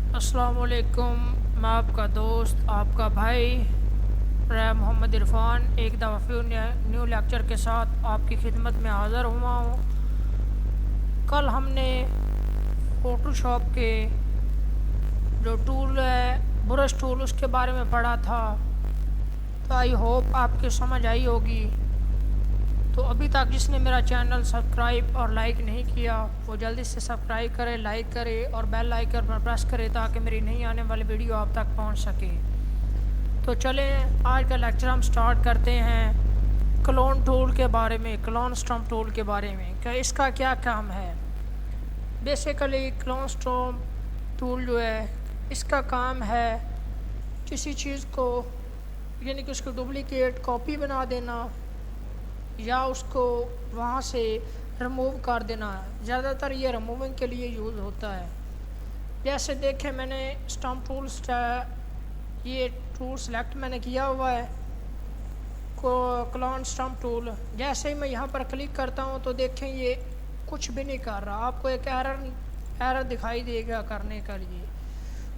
अस्सलामुअलैकुम। मैं आपका दोस्त, आपका भाई मोहम्मद इरफान एक दफ़ा फिर न्यू लेक्चर के साथ आपकी खिदमत में हाज़िर हुआ हूँ। कल हमने फ़ोटोशॉप के जो टूल है, ब्रश टूल, उसके बारे में पढ़ा था। तो आई होप आपके समझ आई होगी। तो अभी तक जिसने मेरा चैनल सब्सक्राइब और लाइक नहीं किया वो जल्दी से सब्सक्राइब करे, लाइक करे और बेल आइकन पर प्रेस करे ताकि मेरी नई आने वाली वीडियो आप तक पहुंच सके। तो चलें आज का लेक्चर हम स्टार्ट करते हैं क्लोन टूल के बारे में, क्लोन स्टॉम्प टूल के बारे में कि इसका क्या काम है। बेसिकली क्लोन स्टॉम्प टूल जो है, इसका काम है किसी चीज़ को, यानी कि उसकी डुप्लीकेट कॉपी बना देना या उसको वहाँ से रिमूव कर देना। ज़्यादातर ये रिमूविंग के लिए यूज़ होता है। जैसे देखें, मैंने स्टॉम्प टूल्स ये टूल सेलेक्ट मैंने किया हुआ है को क्लोन स्टॉम्प टूल। जैसे ही मैं यहाँ पर क्लिक करता हूँ तो देखें ये कुछ भी नहीं कर रहा। आपको एक एरर दिखाई देगा करने के लिए।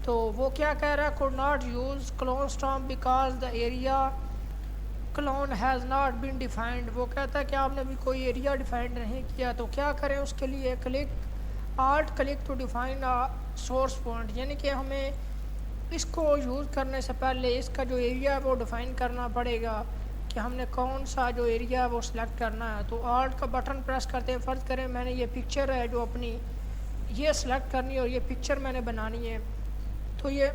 तो वो क्या कह रहा है, could not use clone stamp because the area clone has not been defined. वो कहता है कि आपने भी कोई एरिया डिफाइंड नहीं किया। तो क्या करें उसके लिए, click to define source point, यानी कि हमें इसको यूज़ करने से पहले इसका जो एरिया है वो डिफ़ाइन करना पड़ेगा कि हमने कौन सा जो एरिया है वो सिलेक्ट करना है। तो आर्ट का बटन प्रेस करते हैं। फ़र्ज़ करें मैंने ये पिक्चर है जो अपनी ये सिलेक्ट करनी है और ये पिक्चर मैंने बनानी है। तो ये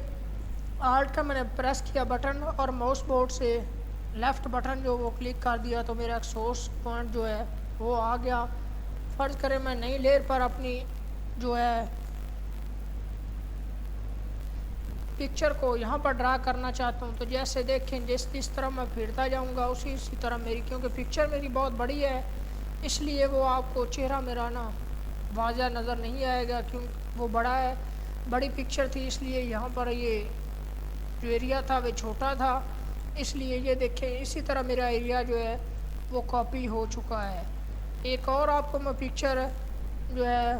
आर्ट का मैंने प्रेस किया बटन और माउस बोर्ड से लेफ़्ट बटन जो वो क्लिक कर दिया तो मेरा सोर्स पॉइंट जो है वो आ गया। फ़र्ज़ करें मैं नई लेयर पर अपनी जो है पिक्चर को यहाँ पर ड्रा करना चाहता हूँ। तो जैसे देखें जिस तरह मैं फिरता जाऊँगा उसी तरह मेरी, क्योंकि पिक्चर मेरी बहुत बड़ी है इसलिए वो आपको चेहरा मेरा ना वाज़ा नज़र नहीं आएगा, क्योंकि वो बड़ा है, बड़ी पिक्चर थी, इसलिए यहाँ पर ये जो एरिया था वो छोटा था। इसलिए ये देखें इसी तरह मेरा एरिया जो है वो कॉपी हो चुका है। एक और आपको मैं पिक्चर जो है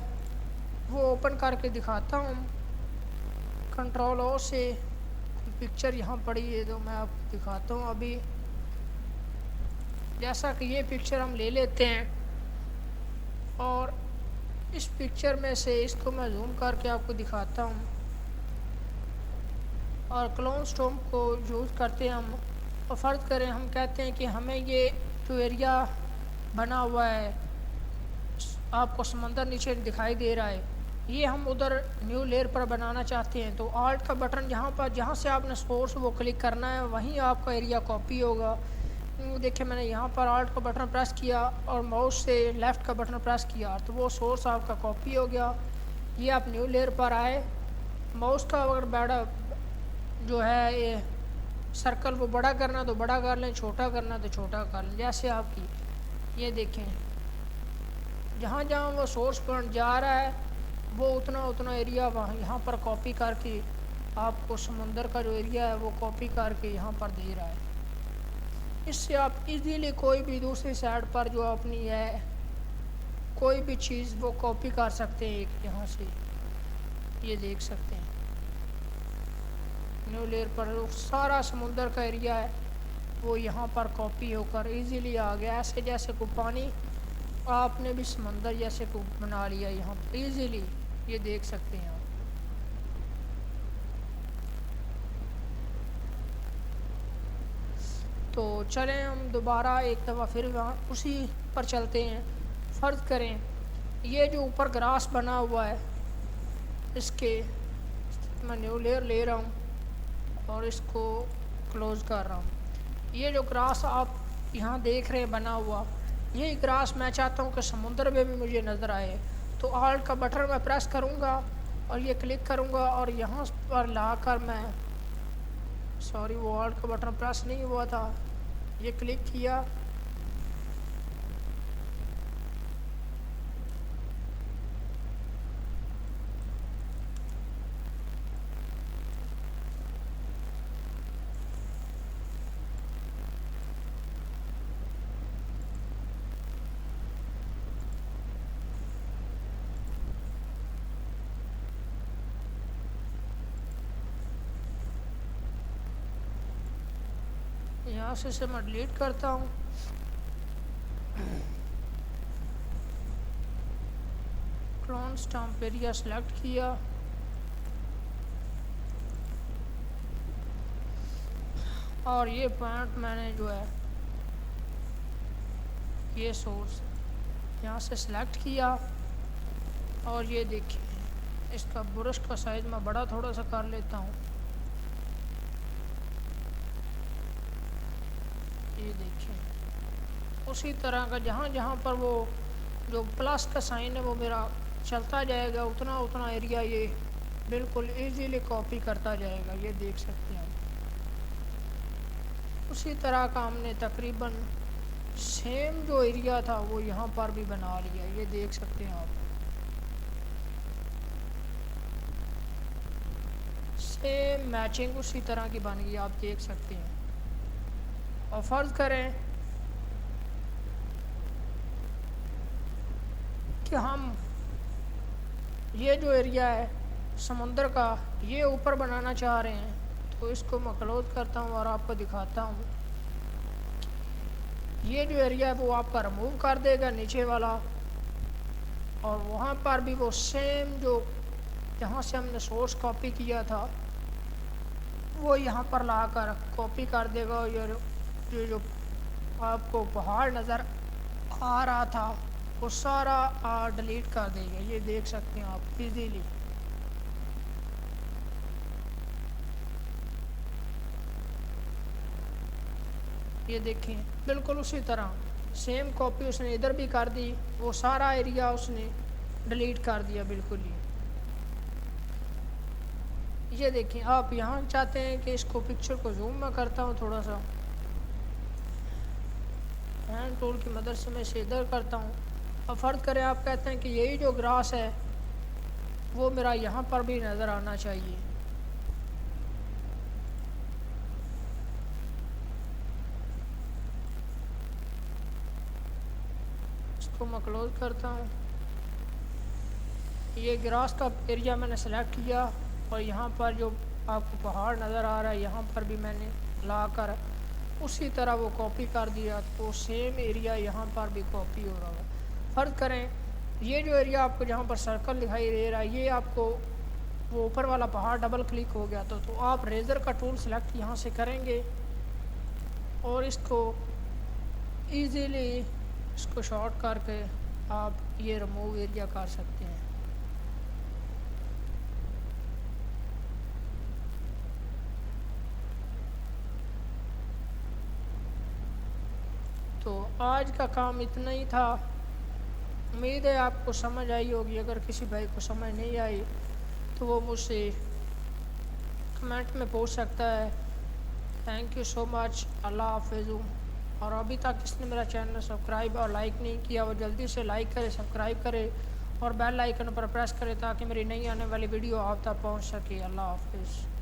वो ओपन करके दिखाता हूँ। कंट्रोल ओ से पिक्चर यहाँ पड़ी है तो मैं आपको दिखाता हूँ। अभी जैसा कि ये पिक्चर हम ले लेते हैं और इस पिक्चर में से इसको मैं जूम करके आपको दिखाता हूँ और क्लोन स्टॉम्प को यूज़ करते हैं हम। और फ़र्ज़ करें हम कहते हैं कि हमें ये जो एरिया बना हुआ है, आपको समंदर नीचे दिखाई दे रहा है, ये हम उधर न्यू लेयर पर बनाना चाहते हैं। तो आर्ट का बटन जहाँ से आपने सोर्स वो क्लिक करना है वहीं आपका एरिया कॉपी होगा। देखिए मैंने यहाँ पर आर्ट का बटन प्रेस किया और माउस से लेफ़्ट का बटन प्रेस किया तो वो सोर्स आपका कॉपी हो गया। ये आप न्यू लेयर पर आए, माउस का अगर बड़ा जो है ये सर्कल वो बड़ा करना तो बड़ा कर लें, छोटा करना तो छोटा कर लें, जैसे आपकी। ये देखें जहाँ जहाँ वो सोर्स पॉइंट जा रहा है वो उतना एरिया वहाँ यहाँ पर कॉपी करके आपको समंदर का जो एरिया है वो कॉपी करके यहाँ पर दे रहा है। इससे आप इजीली कोई भी दूसरी साइड पर जो अपनी है कोई भी चीज़ वो कॉपी कर सकते हैं। एक यहाँ से ये देख सकते हैं न्यू लेयर पर सारा समुंदर का एरिया है वो यहाँ पर कॉपी होकर इजीली आ गया। ऐसे जैसे को पानी आपने भी समंदर जैसे को बना लिया यहाँ पर इजीली, ये देख सकते हैं आप। तो चलें हम दोबारा एक दफ़ा फिर वहाँ उसी पर चलते हैं। फ़र्ज़ करें ये जो ऊपर ग्रास बना हुआ है इसके मैं न्यू लेयर ले रहा हूँ और इसको क्लोज़ कर रहा हूँ। ये जो ग्रास आप यहाँ देख रहे हैं बना हुआ, यही ग्रास मैं चाहता हूँ कि समुद्र में भी मुझे नज़र आए। तो आल्ट का बटन मैं प्रेस करूँगा और ये क्लिक करूँगा और यहाँ पर लाकर मैं वो आल्ट का बटन प्रेस नहीं हुआ था, ये क्लिक किया से इसे मैं डिलीट करता हूँ। क्लोन स्टैम्प एरिया सेलेक्ट किया, और ये पॉइंट मैंने जो है ये सोर्स यहाँ से सिलेक्ट किया, और ये देखिए इसका ब्रश का साइज़ मैं बड़ा थोड़ा सा कर लेता हूँ। ये देखिए उसी तरह का जहाँ जहाँ पर वो जो प्लस का साइन है वो मेरा चलता जाएगा, उतना उतना एरिया ये बिल्कुल इजीली कॉपी करता जाएगा। ये देख सकते हैं। उसी तरह का हमने तकरीबन सेम जो एरिया था वो यहाँ पर भी बना लिया। ये देख सकते हैं आप, सेम मैचिंग उसी तरह की बन गई, आप देख सकते हैं। और फ़र्ज़ करें कि हम ये जो एरिया है समुंदर का ये ऊपर बनाना चाह रहे हैं, तो इसको मैं क्लोज करता हूँ और आपको दिखाता हूँ। ये जो एरिया है वो आपका रिमूव कर देगा नीचे वाला, और वहाँ पर भी वो सेम जो जहाँ से हमने सोर्स कॉपी किया था वो यहाँ पर लाकर कॉपी कर देगा। ये जो आपको पहाड़ नज़र आ रहा था वो सारा डिलीट कर देगा। ये देख सकते हैं आप इजीली। ये देखें बिल्कुल उसी तरह सेम कॉपी उसने इधर भी कर दी, वो सारा एरिया उसने डिलीट कर दिया बिल्कुल ही। ये देखें आप यहाँ चाहते हैं कि इसको पिक्चर को जूम मैं करता हूँ थोड़ा सा, हैंड टूल की मदद से मैं इसे इधर करता हूँ। अब फ़र्ज़ करें आप कहते हैं कि यही जो ग्रास है वो मेरा यहाँ पर भी नज़र आना चाहिए। इसको मैं क्लोज करता हूँ। ये ग्रास का एरिया मैंने सेलेक्ट किया, और यहाँ पर जो आपको पहाड़ नज़र आ रहा है यहाँ पर भी मैंने लाकर उसी तरह वो कॉपी कर दिया, तो सेम एरिया यहाँ पर भी कॉपी हो रहा है। फ़र्ज़ करें ये जो एरिया आपको जहाँ पर सर्कल दिखाई दे रहा है ये आपको वो ऊपर वाला पहाड़ डबल क्लिक हो गया तो आप रेज़र का टूल सेलेक्ट यहाँ से करेंगे और इसको ईज़िली इसको शॉर्ट करके आप ये रिमूव एरिया कर सकते हैं। तो आज का काम इतना ही था। उम्मीद है आपको समझ आई होगी। अगर किसी भाई को समझ नहीं आई तो वो मुझसे कमेंट में पूछ सकता है। Thank you so much. Allah हाफिज़। और अभी तक इसने मेरा चैनल सब्सक्राइब और लाइक नहीं किया वो जल्दी से लाइक करे, सब्सक्राइब करे और बेल आइकन पर प्रेस करे ताकि मेरी नई आने वाली वीडियो आप तक पहुंच सके। अल्लाह हाफिज़।